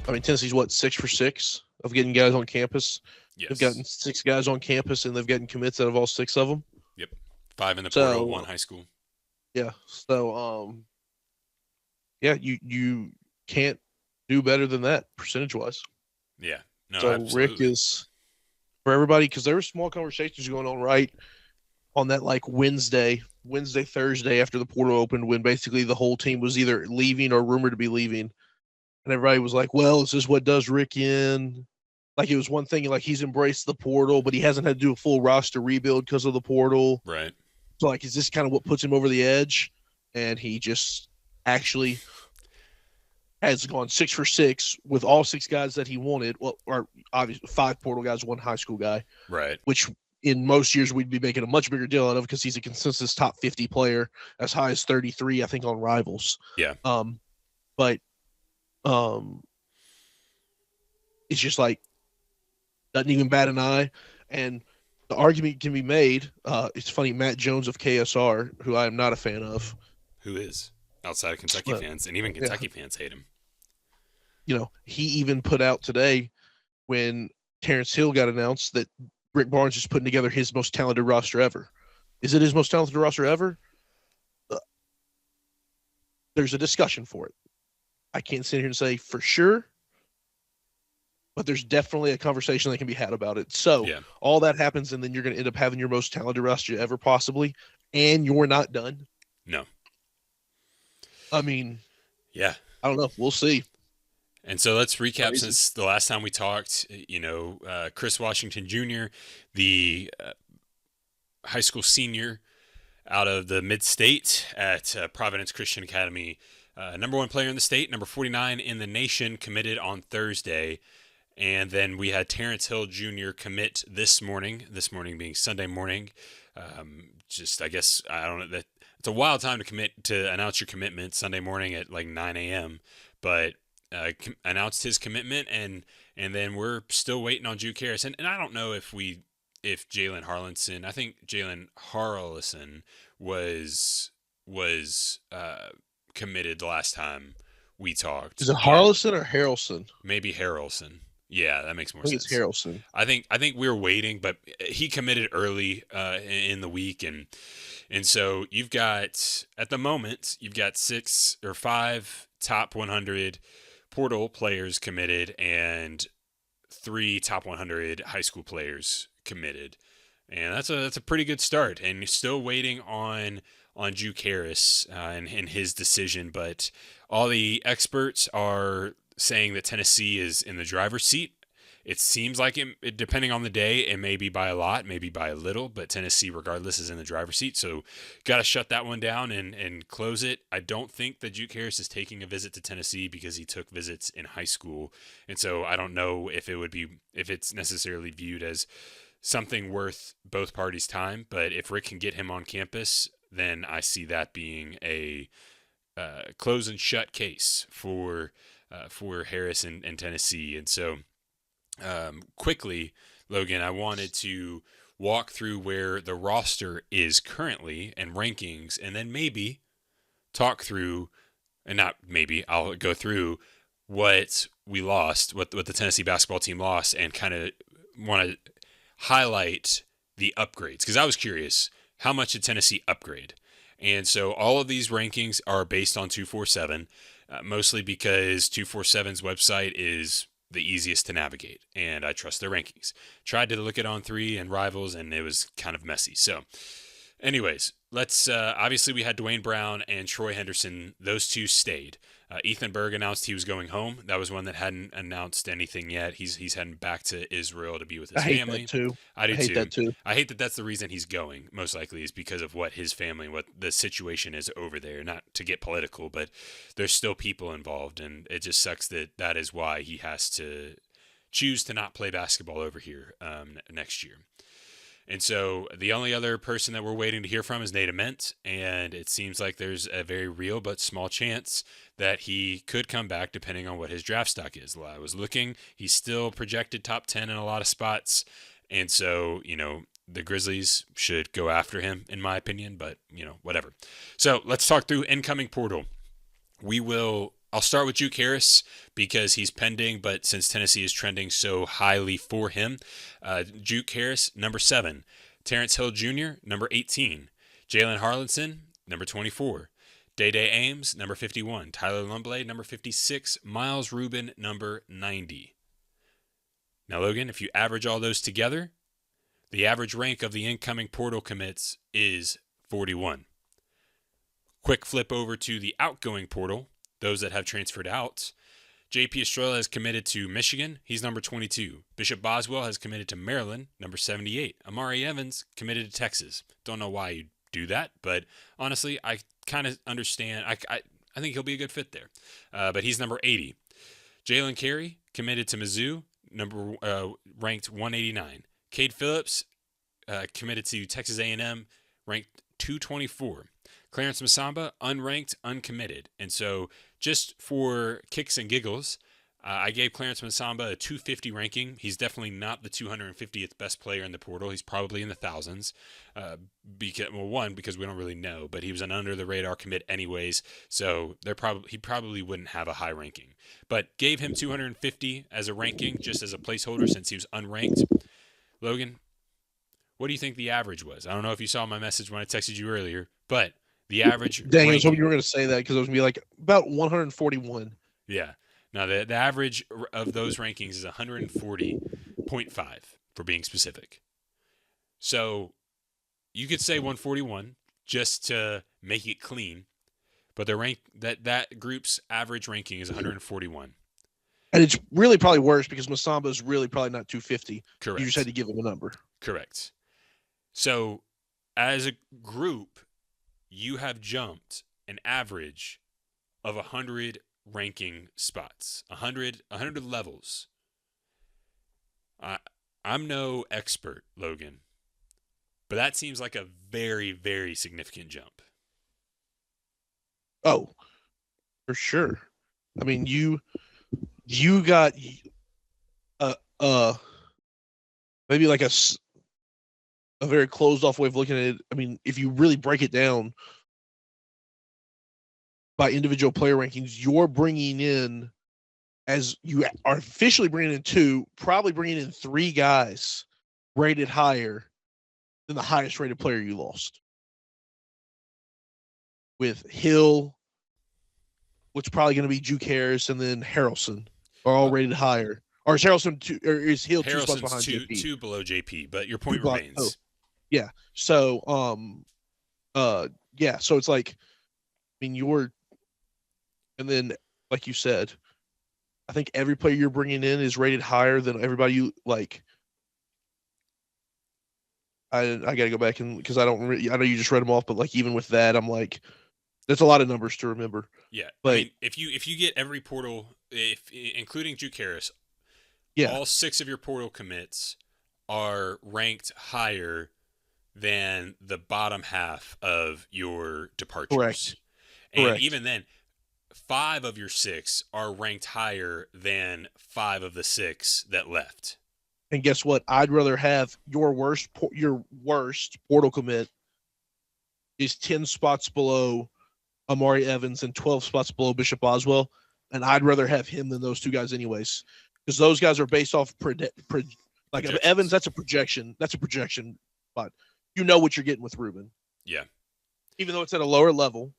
I mean, Tennessee's what, 6 for 6 of getting guys on campus. They've Yes. gotten 6 guys on campus, and they've gotten commits out of all 6 of them. Yep. 5 in the portal, one So high school. yeah, so yeah, you can't do better than that percentage wise. Yeah. No, So Rick absolutely. is for everybody because there were small conversations going on right on that like Wednesday, Thursday after the portal opened when basically the whole team was either leaving or rumored to be leaving. And everybody was like, well, is this what does Rick in? Like it was one thing, like he's embraced the portal, but he hasn't had to do a full roster rebuild because of the portal. Right. So like, is this kind of what puts him over the edge? And he just actually has gone 6 for 6 with all 6 guys that he wanted. Well, or obviously 5 portal guys, 1 high school guy, Right. which in most years we'd be making a much bigger deal out of because he's a consensus top 50 player, as high as 33, I think, on Rivals. Yeah. But um, it's just like doesn't even bat an eye, and the argument can be made. It's funny, Matt Jones of KSR, who I am not a fan of. Who is outside of Kentucky But fans, and even yeah, Kentucky fans hate him. he even put out today when Terrence Hill got announced that Rick Barnes is putting together his most talented roster ever. Is it his most talented roster ever? Uh, there's a discussion for it. I can't sit here and say for sure, but there's definitely a conversation that can be had about it. So Yeah. all that happens, and then you're going to end up having your most talented roster ever, possibly, and you're not done. No. I mean, Yeah. I don't know. We'll see. And so let's recap Crazy. since the last time we talked. Chris Washington Jr., the high school senior out of the mid-state at Providence Christian Academy, number 1 player in the state, number 49 in the nation, committed on Thursday. And then we had Terrence Hill Jr. commit this morning being Sunday morning. I guess, I don't know, that it's a wild time to announce your commitment Sunday morning at like 9 a.m. But announced his commitment, and then we're still waiting on Juke Harris. And I don't know if Jalen Harlinson, I think Jalen Harlison was committed the last time we talked. Is it And Harlison or Harrelson? maybe Harrelson. Yeah, that makes more I think it's sense. Harrelson. I think we were waiting, but he committed early in the week, and so at the moment you've got 6 or 5 top 100 portal players committed and 3 top 100 high school players committed, and that's a pretty good start. And you're still waiting on Juke Harris and his decision, but all the experts are saying that Tennessee is in the driver's seat. It seems like depending on the day, it may be by a lot, maybe by a little, but Tennessee, regardless, is in the driver's seat. So, got to shut that one down and close it. I don't think that Juke Harris is taking a visit to Tennessee because he took visits in high school, and so I don't know if it's necessarily viewed as something worth both parties' time. But if Rick can get him on campus, then I see that being a close and shut case for Harris and Tennessee. And so, quickly, Logan, I wanted to walk through where the roster is currently and rankings, and then maybe talk through, and not maybe, I'll go through what we lost, what the Tennessee basketball team lost, and kind of want to highlight the upgrades, because I was curious, how much did Tennessee upgrade? And so all of these rankings are based on 247, mostly because 247's website is the easiest to navigate, and I trust their rankings. Tried to look at On3 and Rivals, and it was kind of messy. So anyways, let's obviously we had Dwayne Brown and Troy Henderson. Those 2 stayed. Ethan Berg announced he was going home. That was one that hadn't announced anything yet. He's heading back to Israel to be with I his hate that family. too. I do I hate too. that too. I hate that that's the reason he's going. Most likely is because of what his family, what the situation is over there. Not to get political, but there's still people involved, and it just sucks that is why he has to choose to not play basketball over here next year. And so the only other person that we're waiting to hear from is Nate Ament, and it seems like there's a very real but small chance that he could come back depending on what his draft stock is. I was looking, he's still projected top 10 in a lot of spots, and so, the Grizzlies should go after him, in my opinion, but, whatever. So let's talk through incoming portal. We will I'll start with Juke Harris because he's pending, but since Tennessee is trending so highly for him, Juke Harris, number 7. Terrence Hill Jr., number 18. Jalen Harlinson, number 24. Day Ames, number 51. Tyler Lumblade, number 56. Miles Rubin, number 90. Now, Logan, if you average all those together, the average rank of the incoming portal commits is 41. Quick flip over to the outgoing portal, those that have transferred out. JP Estrella has committed to Michigan. He's number 22. Bishop Boswell has committed to Maryland, number 78. Amari Evans committed to Texas. Don't know why you do that, but honestly, I kind of understand. I think he'll be a good fit there. But he's number 80. Jalen Carey committed to Mizzou, ranked 189. Cade Phillips committed to Texas A&M, ranked 224. Clarence Masamba, unranked, uncommitted. And so just for kicks and giggles, I gave Clarence Masamba a 250 ranking. He's definitely not the 250th best player in the portal. He's probably in the thousands. Because we don't really know, but he was an under-the-radar commit anyways, so he probably wouldn't have a high ranking. But gave him 250 as a ranking, just as a placeholder since he was unranked. Logan, what do you think the average was? I don't know if you saw my message when I texted you earlier, but the average Dang, I was ranking, hoping you were going to say that because it was going to be like about 141. yeah. Now, the average of those rankings is 140.5, for being specific. So you could say 141 just to make it clean, but that group's average ranking is 141. And it's really probably worse because Masamba is really probably not 250. Correct. You just had to give him a number. Correct. So as a group, you have jumped an average of 100 ranking spots, 100 levels. I'm no expert, Logan, but that seems like a very, very significant jump. Oh, for sure. I mean, you got maybe like a very closed off way of looking at it. I mean, if you really break it down by individual player rankings, you're bringing in, as you are officially bringing in 2, probably bringing in 3 guys rated higher than the highest rated player you lost. With Hill, which is probably going to be Juke Harris, and then Harrelson are all rated higher. Or is Harrelson or is Hill 2 spots behind JP? 2 below JP, but your point remains. Oh, yeah. So yeah. So it's like, I mean, and then like you said, I think every player you're bringing in is rated higher than everybody you like. I got to go back and because I know you just read them off, but like even with that, I'm like, that's a lot of numbers to remember. Yeah, but I mean, if you get every portal, including Juke Harris, yeah, all 6 of your portal commits are ranked higher than the bottom half of your departures. Correct. And Correct. even then, 5 of your 6 are ranked higher than 5 of the 6 that left. And guess what? I'd rather have your worst portal commit is 10 spots below Amari Evans and 12 spots below Bishop Boswell, and I'd rather have him than those 2 guys anyways, because those guys are based off like Evans. That's a projection. But you know what you're getting with Rubin. Yeah. Even though it's at a lower level,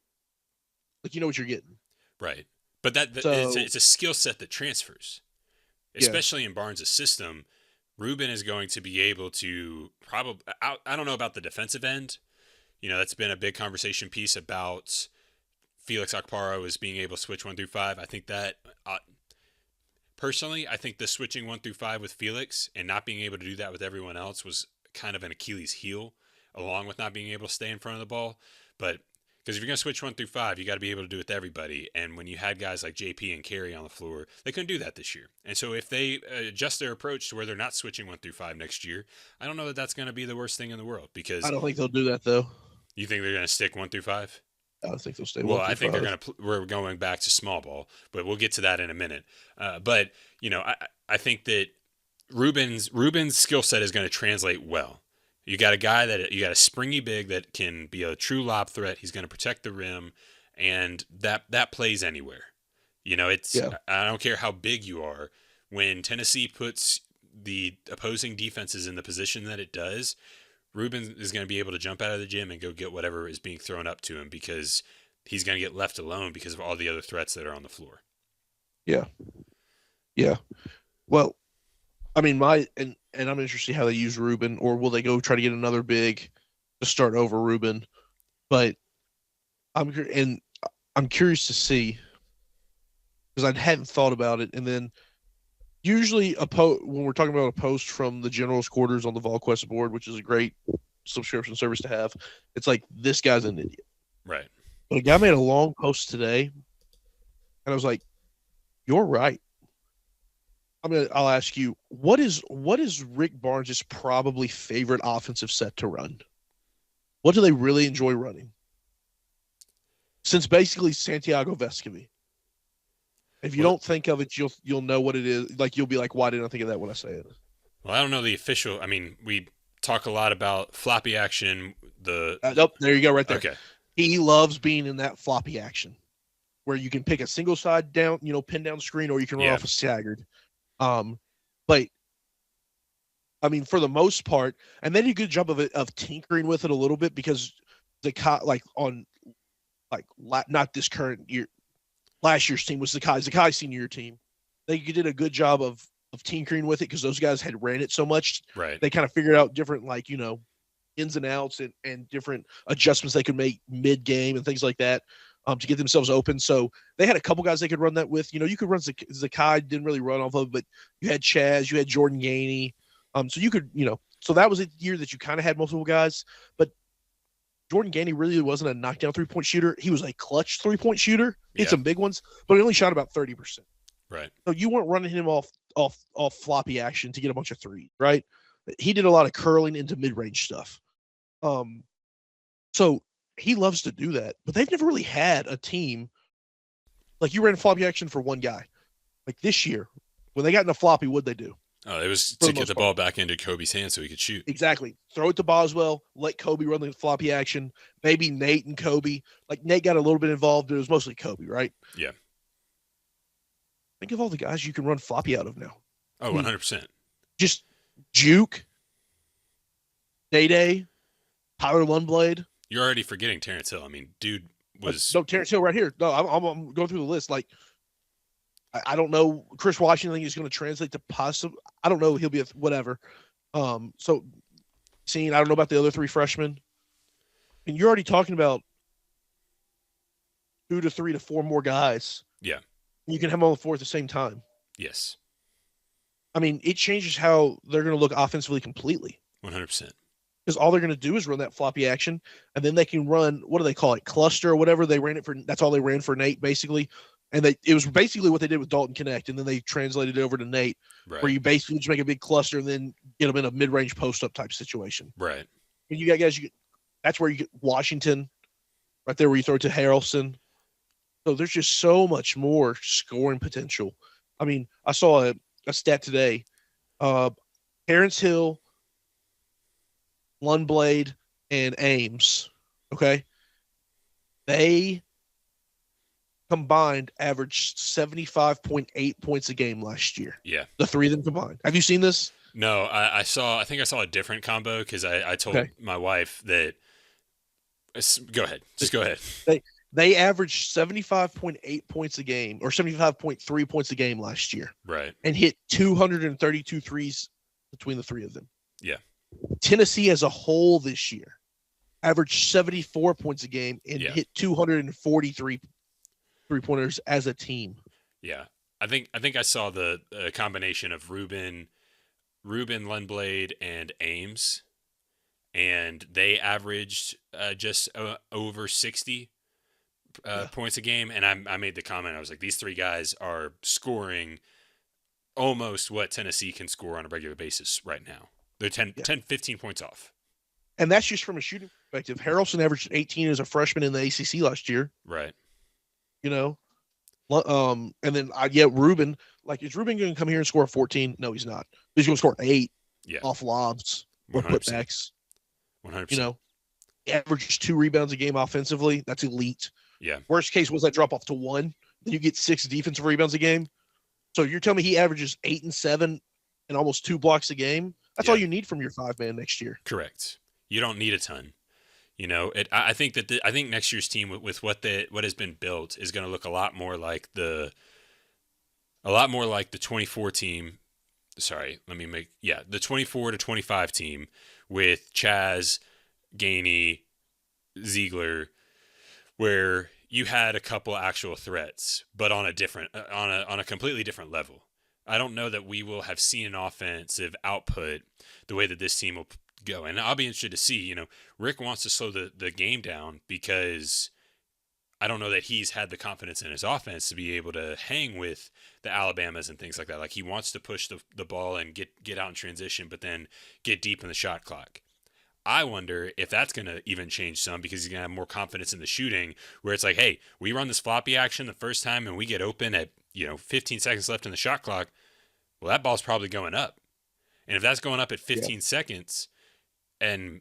like you know what you're getting. Right. But it's a skill set that transfers, especially in Barnes' system. Rubin is going to be able to probably, I don't know about the defensive end. You know, that's been a big conversation piece about Felix Okpara was being able to switch 1 through 5. I think that, personally, I think the switching 1 through 5 with Felix and not being able to do that with everyone else was kind of an Achilles heel, along with not being able to stay in front of the ball. But because if you're going to switch 1 through 5, you got to be able to do it with everybody. And when you had guys like JP and Carey on the floor, they couldn't do that this year. And so if they adjust their approach to where they're not switching 1 through 5 next year, I don't know that that's going to be the worst thing in the world. Because I don't think they'll do that though. You think they're going to stick 1 through 5? I don't think they'll stay. Well, I think we're going back to small ball, but we'll get to that in a minute. But you know, I think that Rubin's skill set is going to translate well. You got a springy big that can be a true lob threat. He's going to protect the rim, and that plays anywhere. You know, it's Yeah, I don't care how big you are. When Tennessee puts the opposing defenses in the position that it does, Ruben is going to be able to jump out of the gym and go get whatever is being thrown up to him because he's going to get left alone because of all the other threats that are on the floor. yeah, yeah. Well, I mean, and I'm interested to see how they use Ruben, or will they go try to get another big to start over Ruben? But and I'm curious to see because I hadn't thought about it. And then usually when we're talking about a post from the general's quarters on the VolQuest board, which is a great subscription service to have, it's like this guy's an idiot. Right. But a guy made a long post today, and I was like, "You're right." I'll ask you, what is Rick Barnes' probably favorite offensive set to run? What do they really enjoy running? Since basically Santiago Vescovi. If you Well, don't think of it, you'll know what it is. Like you'll be like, why didn't I think of that when I say it? well, I don't know the official. I mean, we talk a lot about floppy action. Nope, there you go, right there. Okay. He loves being in that floppy action where you can pick a single side down, pin down screen, or you can run Yeah. off a staggered. But I mean, for the most part, and they did a good job of tinkering with it a little bit because not this current year, last year's team was Zakai's senior year team. They did a good job of tinkering with it because those guys had ran it so much. Right. They kind of figured out different ins and outs and different adjustments they could make mid game and things like that. To get themselves open. So they had a couple guys they could run that with. You could run Zakai, didn't really run off of, but you had Chaz, you had Jordan Gainey. So you could, so that was a year that you kind of had multiple guys, but Jordan Gainey really wasn't a knockdown 3-point shooter. He was a clutch 3-point shooter. He had some big ones, but he only shot about 30%. Right. So you weren't running him off floppy action to get a bunch of threes, right? He did a lot of curling into mid-range stuff. So he loves to do that, but they've never really had a team like you ran floppy action for one guy. Like this year, when they got in a floppy, what'd they do? Oh, it was to get the ball back into Kobe's hands so he could shoot. Exactly. Throw it to Boswell, let Kobe run the floppy action. Maybe Nate and Kobe. Like Nate got a little bit involved, but it was mostly Kobe, right? Yeah. Think of all the guys you can run floppy out of now. Oh, 100%. Just Juke, Day, Tyler Lundblade. You're already forgetting Terrence Hill. I mean, dude was no Terrence Hill right here. No, I'm going through the list. Like, I don't know. Chris Washington is going to translate to possible. I don't know. He'll be whatever. So, I don't know about the other three freshmen. And you're already talking about 2 to 3 to 4 more guys. Yeah. You can have them on the floor at the same time. Yes. I mean, it changes how they're going to look offensively completely. 100%. Because all they're going to do is run that floppy action, and then they can run, what do they call it, cluster or whatever. They ran it for, that's all they ran for Nate, basically. And it was basically what they did with Dalton Connect, and then they translated it over to Nate, right. where you basically just make a big cluster and then get them in a mid-range post-up type situation. Right. And you got guys, that's where you get Washington, right there where you throw it to Harrelson. So there's just so much more scoring potential. I mean, I saw a stat today. Terrence Hill, Lundblade, and Ames, okay? They combined averaged 75.8 points a game last year. Yeah. The three of them combined. Have you seen this? No, I think I saw a different combo because I told my wife that. Go ahead. Just go ahead. They averaged 75.8 points a game or 75.3 points a game last year. Right. And hit 232 threes between the three of them. Yeah. Tennessee as a whole this year averaged 74 points a game and hit 243 three-pointers as a team. Yeah. I think I saw the combination of Ruben, Lundblade, and Ames, and they averaged just over 60 points a game. And I made the comment, I was like, these three guys are scoring almost what Tennessee can score on a regular basis right now. They're 10, 15 points off. And that's just from a shooting perspective. Harrelson averaged 18 as a freshman in the ACC last year. Right. And then Ruben, like, is Ruben going to come here and score 14? No, he's not. He's going to score 8 off lobs or 100%. putbacks. 100%. He averages 2 rebounds a game offensively. That's elite. Yeah. Worst case was that drop off to 1. then you get 6 defensive rebounds a game. So you're telling me he averages 8 and 7 and almost 2 blocks a game? That's all Yeah, you need from your 5-man next year. correct. You don't need a ton. I think that I think next year's team with what has been built is going to look a lot more like the 24 team. Sorry, the 24 to 25 team with Chaz, Gainey, Ziegler, where you had a couple actual threats, but on a completely different level. I don't know that we will have seen an offensive output the way that this team will go. And I'll be interested to see, Rick wants to slow the game down because I don't know that he's had the confidence in his offense to be able to hang with the Alabamas and things like that. Like he wants to push the ball and get out in transition, but then get deep in the shot clock. I wonder if that's going to even change some because he's going to have more confidence in the shooting where it's like, hey, we run this floppy action the first time and we get open at, 15 seconds left in the shot clock. Well, that ball's probably going up. And if that's going up at 15 seconds, and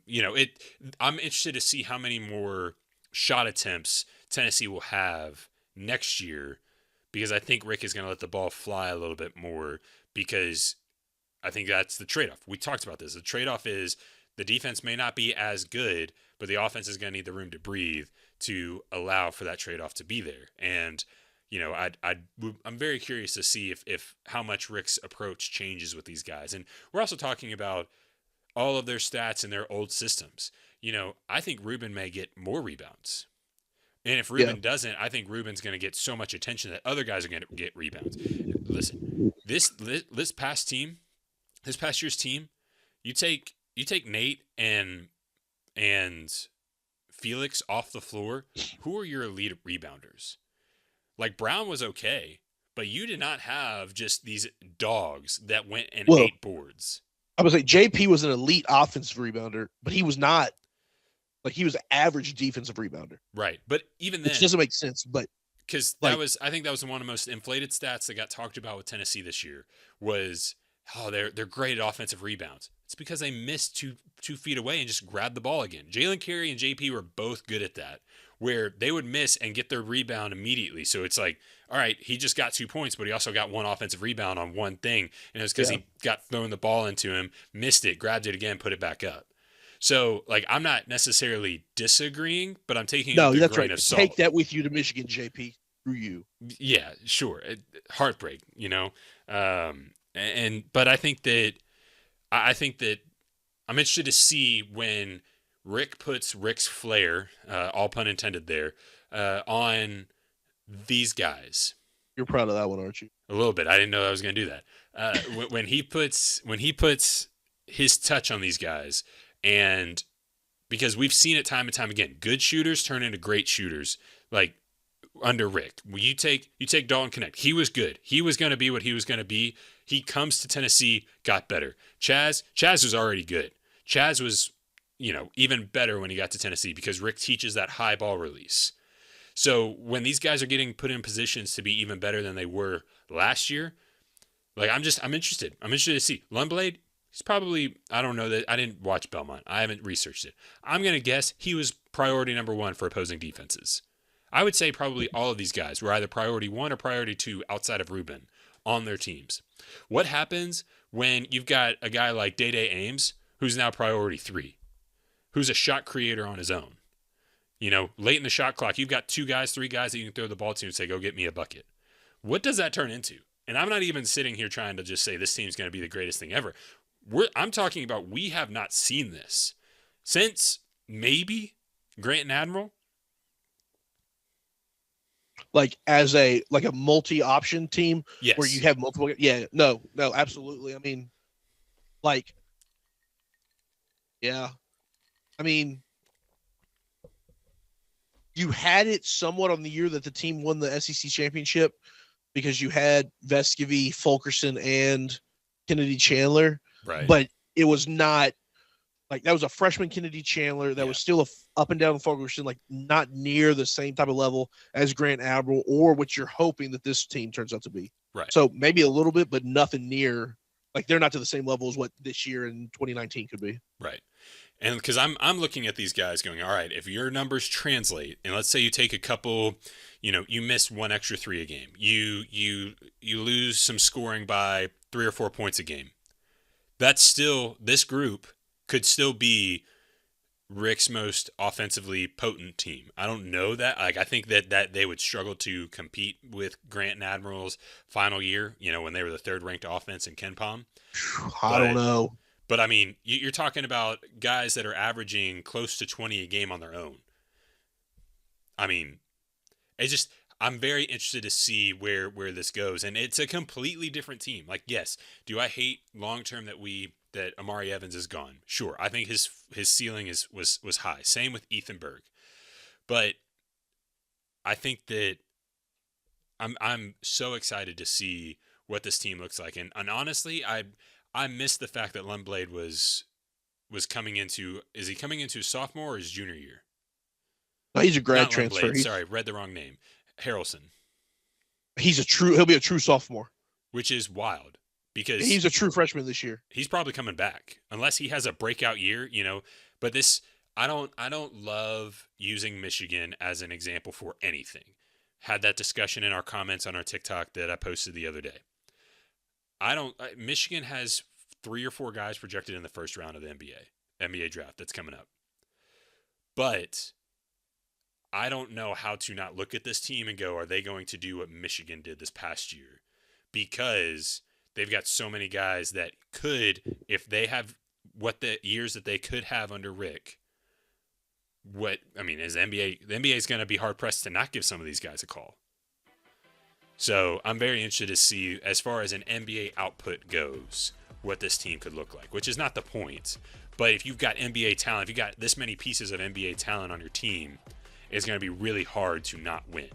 I'm interested to see how many more shot attempts Tennessee will have next year because I think Rick is going to let the ball fly a little bit more because I think that's the trade-off. We talked about this. The trade-off is the defense may not be as good, but the offense is going to need the room to breathe to allow for that trade-off to be there. And I'm very curious to see if how much Rick's approach changes with these guys. And we're also talking about all of their stats in their old systems. I think Ruben may get more rebounds. And if Ruben doesn't, I think Ruben's going to get so much attention that other guys are going to get rebounds. Listen, this past year's team, you take Nate and Felix off the floor, who are your elite rebounders? Like Brown was okay, but you did not have just these dogs that went and ate boards. I would say JP was an elite offensive rebounder, but he was not he was an average defensive rebounder. Right. But even then, which doesn't make sense, but because I think that was one of the most inflated stats that got talked about with Tennessee this year was, they're great at offensive rebounds. It's because they missed two feet away and just grabbed the ball again. Jalen Carey and JP were both good at that, where they would miss and get their rebound immediately. So it's like, all right, he just got 2 points, but he also got one offensive rebound on one thing. And it was because he got thrown the ball into him, missed it, grabbed it again, put it back up. So, I'm not necessarily disagreeing, but I'm taking it with a grain of salt. Take that with you to Michigan, JP, through you. Yeah, sure. Heartbreak, but I think that I'm interested to see when Rick puts Rick's flair, all pun intended there, on these guys. You're proud of that one, aren't you? A little bit. I didn't know I was going to do that. When he puts his touch on these guys, and because we've seen it time and time again, good shooters turn into great shooters. Like under Rick, when you take Dalton Connect, he was good. He was going to be what he was going to be. He comes to Tennessee, got better. Chaz was already good. Chaz was, even better when he got to Tennessee because Rick teaches that high ball release. So when these guys are getting put in positions to be even better than they were last year, I'm interested. I'm interested to see. Lundblade, he's probably, I don't know that, I didn't watch Belmont. I haven't researched it. I'm going to guess he was priority number 1 for opposing defenses. I would say probably all of these guys were either priority 1 or priority 2 outside of Ruben on their teams. What happens when you've got a guy like Day-Day Ames, who's now priority 3, who's a shot creator on his own? Late in the shot clock, you've got 2 guys, 3 guys that you can throw the ball to and say, go get me a bucket. What does that turn into? And I'm not even sitting here trying to just say this team's going to be the greatest thing ever. I'm talking about we have not seen this since maybe Grant and Admiral. As a multi-option team, yes, where you have multiple. Yeah, no, absolutely. I mean, yeah, I mean, you had it somewhat on the year that the team won the SEC championship because you had Vescovy, Fulkerson, and Kennedy Chandler. Right. But it was not that was a freshman Kennedy Chandler that was still up and down the Fulkerson, not near the same type of level as Grant Admiral or what you're hoping that this team turns out to be. Right. So maybe a little bit, but nothing near. They're not to the same level as what this year in 2019 could be. Right. And because I'm looking at these guys going, all right, if your numbers translate, and let's say you take a couple, you miss one extra three a game, you lose some scoring by 3 or 4 points a game. That's still, this group could still be Rick's most offensively potent team. I don't know that. Like, I think that they would struggle to compete with Grant and Admiral's final year, when they were the third ranked offense in Ken Palm. I don't But know. But I mean, you're talking about guys that are averaging close to 20 a game on their own. I mean, it's just, I'm very interested to see where this goes, and it's a completely different team. Like, yes, do I hate long term that Amari Evans is gone? Sure, I think his ceiling was high. Same with Ethan Berg, but I think that I'm so excited to see what this team looks like, and honestly, I miss the fact that Lundblade was coming into, is he coming into his sophomore or his junior year? No, he's a grad Not transfer. Lundblade. Sorry, read the wrong name. Harrelson, He'll be a true sophomore. which is wild because He's a true freshman this year. he's probably coming back unless he has a breakout year. But this, I don't love using Michigan as an example for anything. Had that discussion in our comments on our TikTok that I posted the other day. I don't. Michigan has 3 or 4 guys projected in the first round of the NBA draft that's coming up. But I don't know how to not look at this team and go, are they going to do what Michigan did this past year? Because they've got so many guys that could, if they have what the years that they could have under Rick. Is the NBA is going to be hard pressed to not give some of these guys a call. So I'm very interested to see, as far as an NBA output goes, what this team could look like, which is not the point. But if you've got NBA talent, if you've got this many pieces of NBA talent on your team, it's going to be really hard to not win.